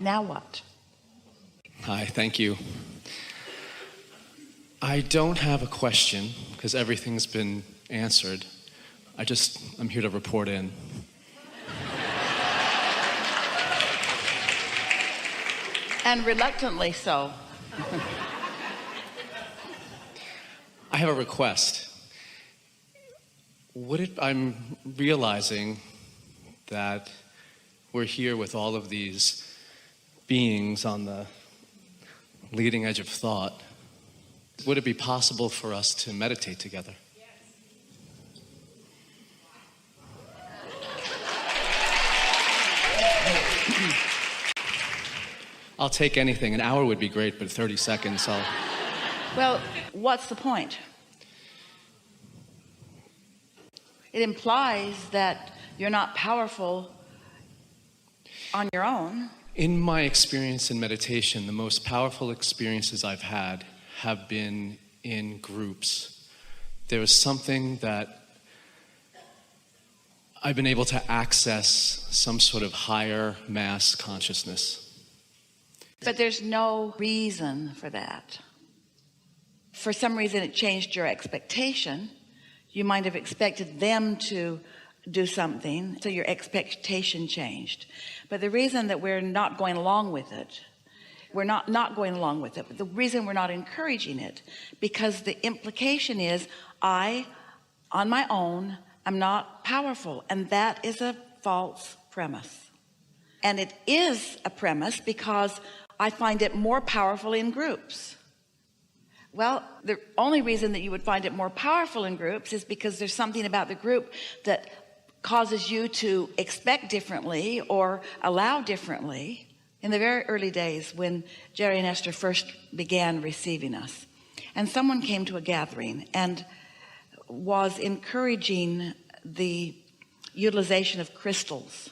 Now what? Hi, thank you. I don't have a question because everything's been answered. I'm here to report in. And reluctantly so. I have a request. I'm realizing that we're here with all of these beings on the leading edge of thought. Would it be possible for us to meditate together? I'll take anything. An hour would be great, but 30 seconds, Well, what's the point? It implies that you're not powerful on your own. In my experience in meditation, the most powerful experiences I've had have been in groups. There is something that I've been able to access some sort of higher mass consciousness. But there's no reason for that. For some reason it changed your expectation. You might have expected them to do something, so your expectation changed. But the reason that we're not going along with it, we're not going along with it, but the reason we're not encouraging it, because the implication is I, on my own, am not powerful. And that is a false premise. And it is a premise because I find it more powerful in groups. Well, the only reason that you would find it more powerful in groups is because there's something about the group that causes you to expect differently or allow differently. In the very early days when Jerry and Esther first began receiving us, and someone came to a gathering and was encouraging the utilization of crystals.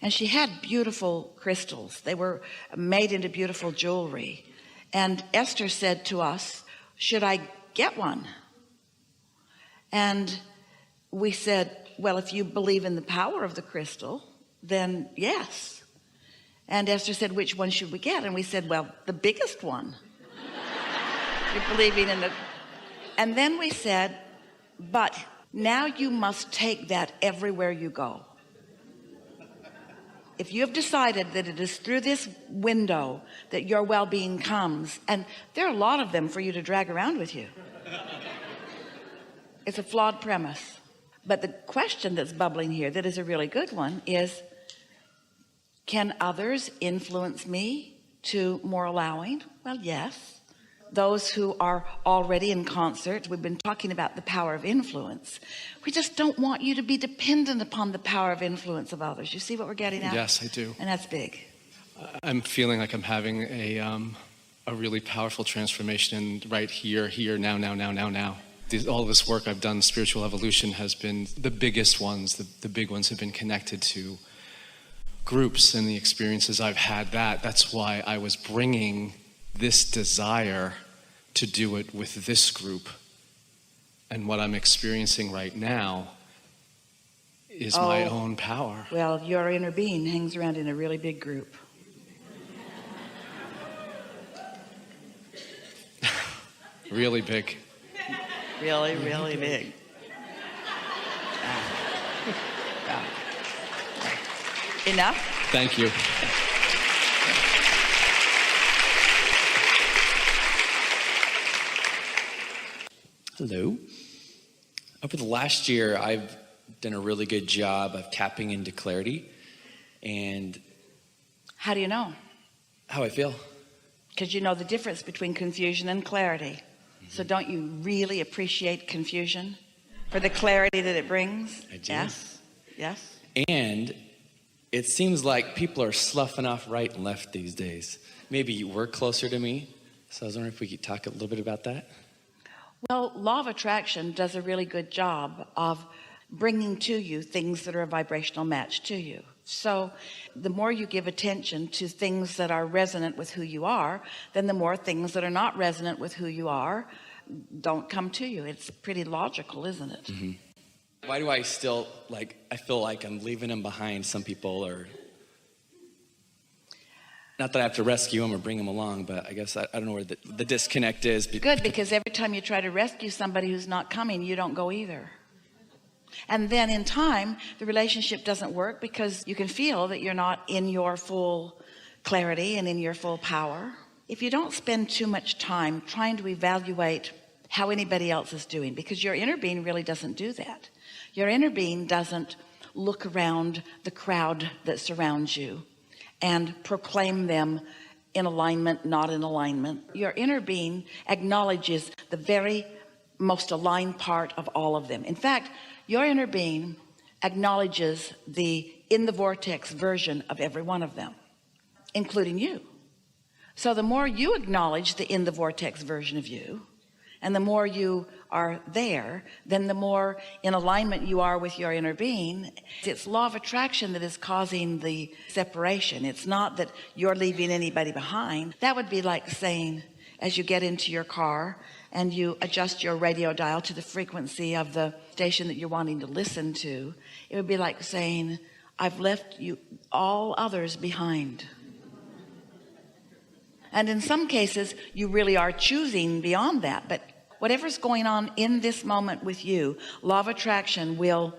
And she had beautiful crystals. They were made into beautiful jewelry. And Esther said to us, should I get one? And we said, well, if you believe in the power of the crystal, then yes. And Esther said, which one should we get? And we said, well, the biggest one. You're believing in the... And then we said, but now you must take that everywhere you go. If you have decided that it is through this window that your well-being comes, and there are a lot of them for you to drag around with you, it's a flawed premise. But the question that's bubbling here that is a really good one is, can others influence me to more allowing? Well, yes. Those who are already in concert, we've been talking about the power of influence. We just don't want you to be dependent upon the power of influence of others. You see what we're getting at? Yes, I do. And that's big. I'm feeling like I'm having a really powerful transformation right here, now. All this work I've done, spiritual evolution, has been the biggest ones. The big ones have been connected to groups and the experiences I've had. That's why I was bringing this desire to do it with this group. And what I'm experiencing right now is my own power. Well, your inner being hangs around in a really big group. Really big. Really, really big. Enough? Thank you. Hello. Over the last year, I've done a really good job of tapping into clarity and... How do you know? How I feel. Because you know the difference between confusion and clarity. So don't you really appreciate confusion for the clarity that it brings? I do. Yes. And it seems like people are sloughing off right and left these days. Maybe you were closer to me, so I was wondering if we could talk a little bit about that. Well, law of attraction does a really good job of bringing to you things that are a vibrational match to you. So the more you give attention to things that are resonant with who you are, then the more things that are not resonant with who you are don't come to you. It's pretty logical, isn't it? Mm-hmm. Why do I still, I feel like I'm leaving them behind, some people, or... Not that I have to rescue them or bring them along, but I guess I don't know where the disconnect is. Good, because every time you try to rescue somebody who's not coming, you don't go either. And then in time, the relationship doesn't work because you can feel that you're not in your full clarity and in your full power. If you don't spend too much time trying to evaluate how anybody else is doing, because your inner being really doesn't do that. Your inner being doesn't look around the crowd that surrounds you and proclaim them in alignment, not in alignment. Your inner being acknowledges the very most aligned part of all of them. In fact, your inner being acknowledges the in the vortex version of every one of them, including you. So the more you acknowledge the in the vortex version of you, and the more you are there, then the more in alignment you are with your inner being. It's law of attraction that is causing the separation. It's not that you're leaving anybody behind. That would be like saying, as you get into your car and you adjust your radio dial to the frequency of the station that you're wanting to listen to, it would be like saying, I've left you all others behind. And in some cases, you really are choosing beyond that. But whatever's going on in this moment with you, law of attraction will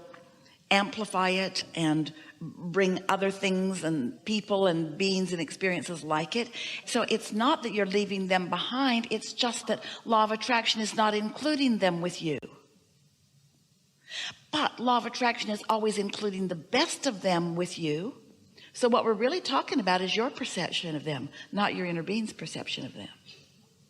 amplify it and bring other things and people and beings and experiences like it. So it's not that you're leaving them behind. It's just that law of attraction is not including them with you. But law of attraction is always including the best of them with you. So what we're really talking about is your perception of them, not your inner being's perception of them.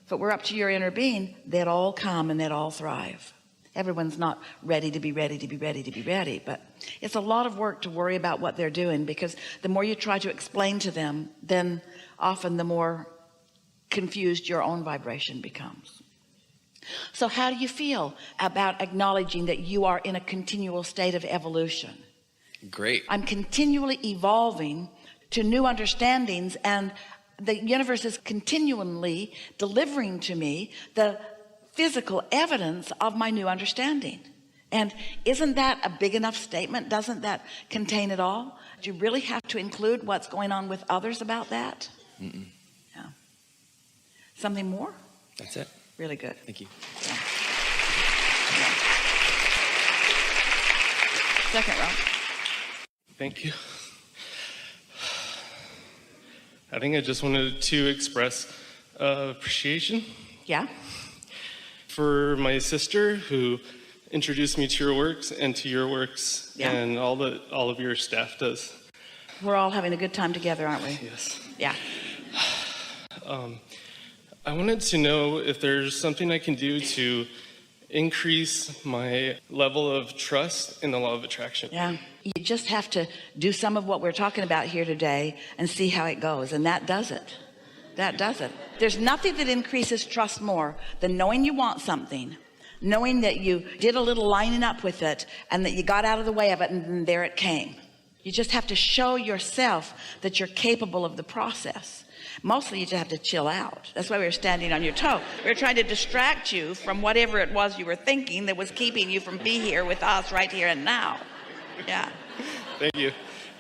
If it were up to your inner being, they'd all come and they'd all thrive. Everyone's not ready to be ready to be ready to be ready, but it's a lot of work to worry about what they're doing, because the more you try to explain to them, then often the more confused your own vibration becomes. So how do you feel about acknowledging that you are in a continual state of evolution? Great. I'm continually evolving to new understandings, and the universe is continually delivering to me the physical evidence of my new understanding. And isn't that a big enough statement? Doesn't that contain it all? Do you really have to include what's going on with others about that? Mm-mm. Yeah. Something more? That's it. Really good. Thank you. Yeah. Yeah. Second row. Thank you. I think I just wanted to express appreciation Yeah. for my sister who introduced me to your works and to your works, Yeah. and all of your staff does. We're all having a good time together, aren't we? Yes. Yeah. I wanted to know if there's something I can do to increase my level of trust in the law of attraction. Yeah. You just have to do some of what we're talking about here today and see how it goes. And that does it. That does it. There's nothing that increases trust more than knowing you want something, knowing that you did a little lining up with it and that you got out of the way of it, and then there it came. You just have to show yourself that you're capable of the process. Mostly you just have to chill out. That's why we were standing on your toe. We were trying to distract you from whatever it was you were thinking that was keeping you from being here with us right here and now. Yeah. Thank you.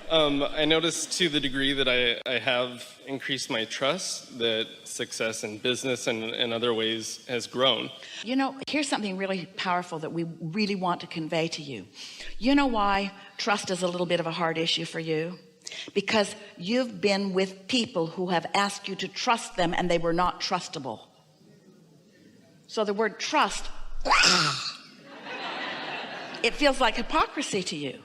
I noticed to the degree that I have increased my trust, that success in business and other ways has grown. You know, here's something really powerful that we really want to convey to you. You know why trust is a little bit of a hard issue for you? Because you've been with people who have asked you to trust them and they were not trustable. So the word trust, it feels like hypocrisy to you.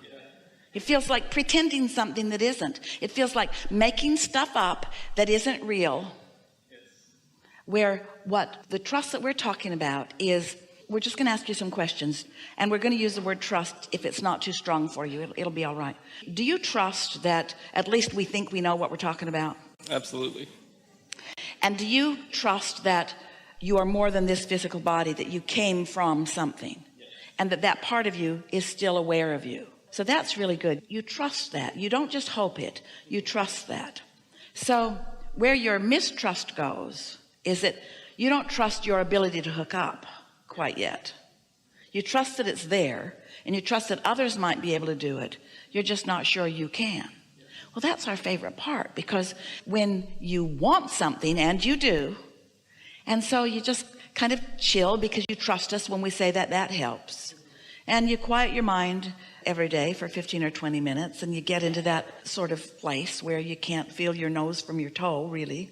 It feels like pretending something that isn't. It feels like making stuff up that isn't real. Where what the trust that we're talking about is, we're just going to ask you some questions, and we're going to use the word trust. If it's not too strong for you, it'll be all right. Do you trust that at least we think we know what we're talking about? Absolutely. And do you trust that you are more than this physical body, that you came from something, and that that part of you is still aware of you? So that's really good. You trust that. You don't just hope it. You trust that. So where your mistrust goes is that you don't trust your ability to hook up quite yet. You trust that it's there, and you trust that others might be able to do it. You're just not sure you can. Well, that's our favorite part, because when you want something, and you do, and so you just kind of chill because you trust us when we say that helps. And you quiet your mind every day for 15 or 20 minutes, and you get into that sort of place where you can't feel your nose from your toe, really.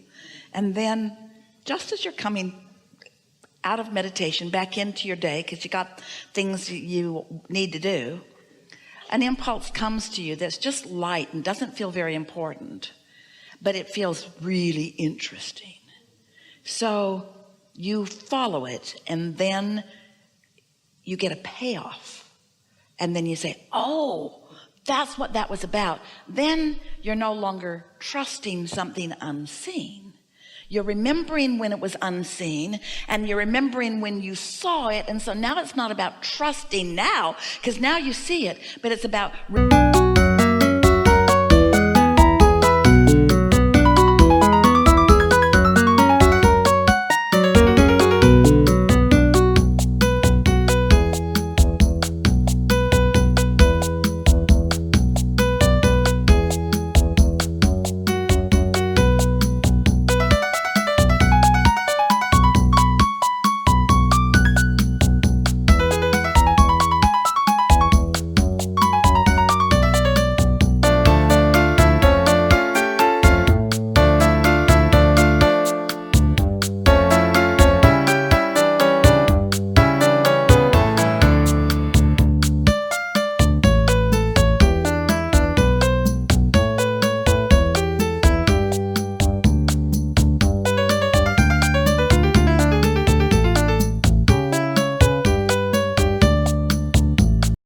And then just as you're coming out of meditation back into your day, because you got things you need to do, an impulse comes to you that's just light and doesn't feel very important, but it feels really interesting. So you follow it, and then you get a payoff, and then you say, oh, that's what that was about. Then you're no longer trusting something unseen. You're remembering when it was unseen, and you're remembering when you saw it. And so now it's not about trusting now, because now you see it, but it's about